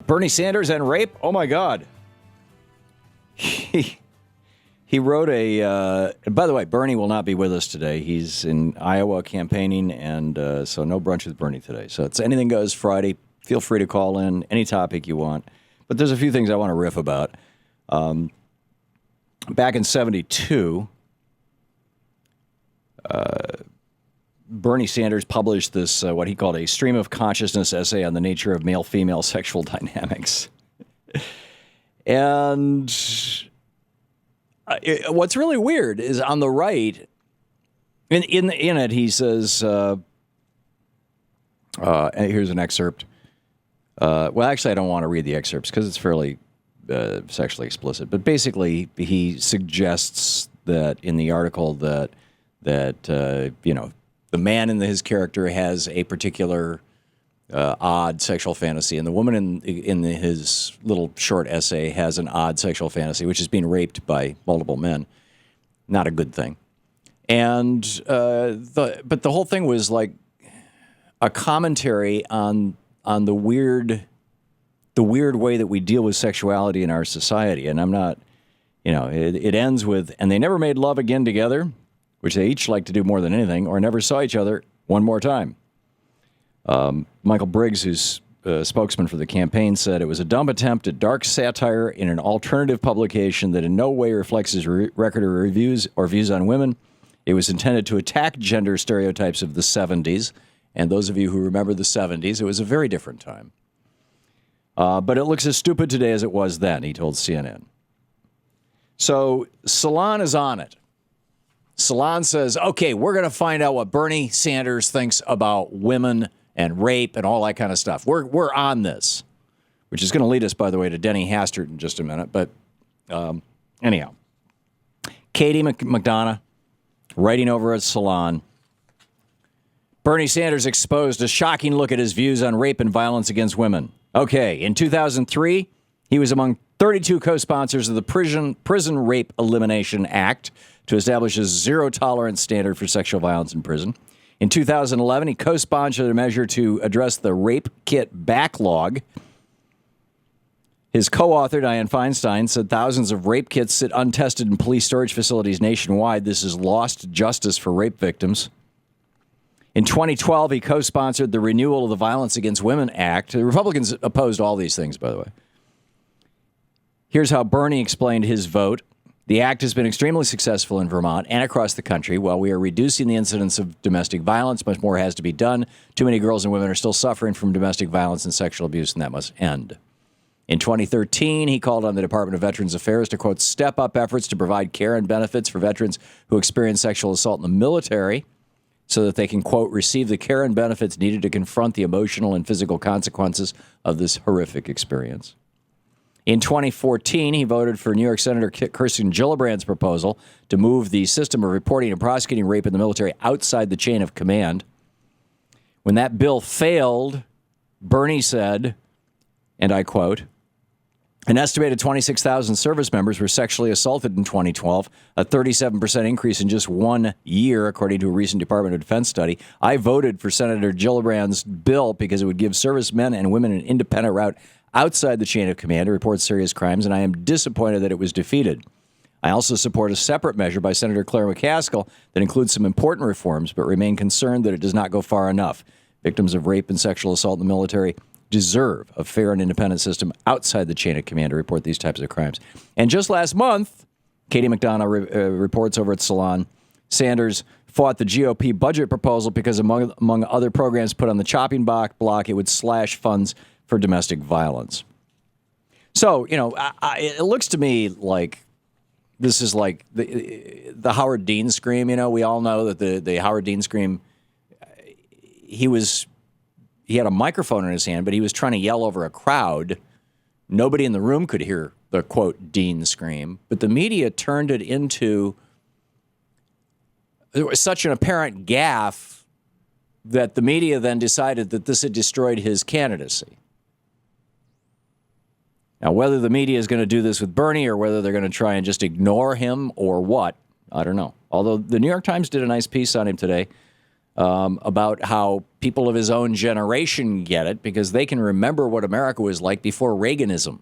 Bernie Sanders and rape? Oh, my God. He wrote a... by the way, Bernie will not be with us today. He's in Iowa campaigning, and so no brunch with Bernie today. So it's Anything Goes Friday. Feel free to call in any topic you want. But there's a few things I want to riff about. Back in 72... Bernie Sanders published this, what he called a stream of consciousness essay on the nature of male-female sexual dynamics. And what's really weird is on the right, in it, he says, here's an excerpt. Well, actually, I don't want to read the excerpts because it's fairly sexually explicit. But basically, he suggests that in the article that the man in his character has a particular odd sexual fantasy, and the woman in his little short essay has an odd sexual fantasy, which is being raped by multiple men. Not a good thing. And but the whole thing was like a commentary on the weird way that we deal with sexuality in our society. And I'm not, it ends with, and they never made love again together, which they each like to do more than anything, or never saw each other one more time. Michael Briggs, who's a spokesman for the campaign, said it was a dumb attempt at dark satire in an alternative publication that in no way reflects his record or reviews or views on women. It was intended to attack gender stereotypes of the 70s. And those of you who remember the 70s, it was a very different time. But it looks as stupid today as it was then, he told CNN. So Salon is on it. Salon says, okay, we're going to find out what Bernie Sanders thinks about women and rape and all that kind of stuff. We're on this, which is going to lead us, by the way, to Denny Hastert in just a minute. But anyhow, Katie McDonough, writing over at Salon, Bernie Sanders exposed a shocking look at his views on rape and violence against women. Okay, in 2003, he was among 32 co-sponsors of the Prison Rape Elimination Act to establish a zero-tolerance standard for sexual violence in prison. In 2011, he co-sponsored a measure to address the rape kit backlog. His co-author, Dianne Feinstein, said thousands of rape kits sit untested in police storage facilities nationwide. This is lost justice for rape victims. In 2012, he co-sponsored the renewal of the Violence Against Women Act. The Republicans opposed all these things, by the way. Here's how Bernie explained his vote. The act has been extremely successful in Vermont and across the country. While we are reducing the incidence of domestic violence, much more has to be done. Too many girls and women are still suffering from domestic violence and sexual abuse, and that must end. In 2013, he called on the Department of Veterans Affairs to, quote, step up efforts to provide care and benefits for veterans who experience sexual assault in the military so that they can, quote, receive the care and benefits needed to confront the emotional and physical consequences of this horrific experience. In 2014, he voted for New York Senator Kirsten Gillibrand's proposal to move the system of reporting and prosecuting rape in the military outside the chain of command. When that bill failed, Bernie said, and I quote, an estimated 26,000 service members were sexually assaulted in 2012, a 37% increase in just 1 year, according to a recent Department of Defense study. I voted for Senator Gillibrand's bill because it would give servicemen and women an independent route outside the chain of command to report serious crimes, and I am disappointed that it was defeated. I also support a separate measure by Senator Claire McCaskill that includes some important reforms, but remain concerned that it does not go far enough. Victims of rape and sexual assault in the military deserve a fair and independent system outside the chain of command to report these types of crimes. And just last month, Katie McDonough reports over at Salon, Sanders fought the GOP budget proposal because among other programs put on the chopping block, it would slash funds for domestic violence. So, it looks to me like this is like the Howard Dean scream. We all know that the Howard Dean scream, he had a microphone in his hand, but he was trying to yell over a crowd. Nobody in the room could hear the, quote, Dean scream, but the media turned it into such an apparent gaffe that the media then decided that this had destroyed his candidacy. Now, whether the media is going to do this with Bernie or whether they're going to try and just ignore him or what, I don't know. Although the New York Times did a nice piece on him today about how people of his own generation get it because they can remember what America was like before Reaganism.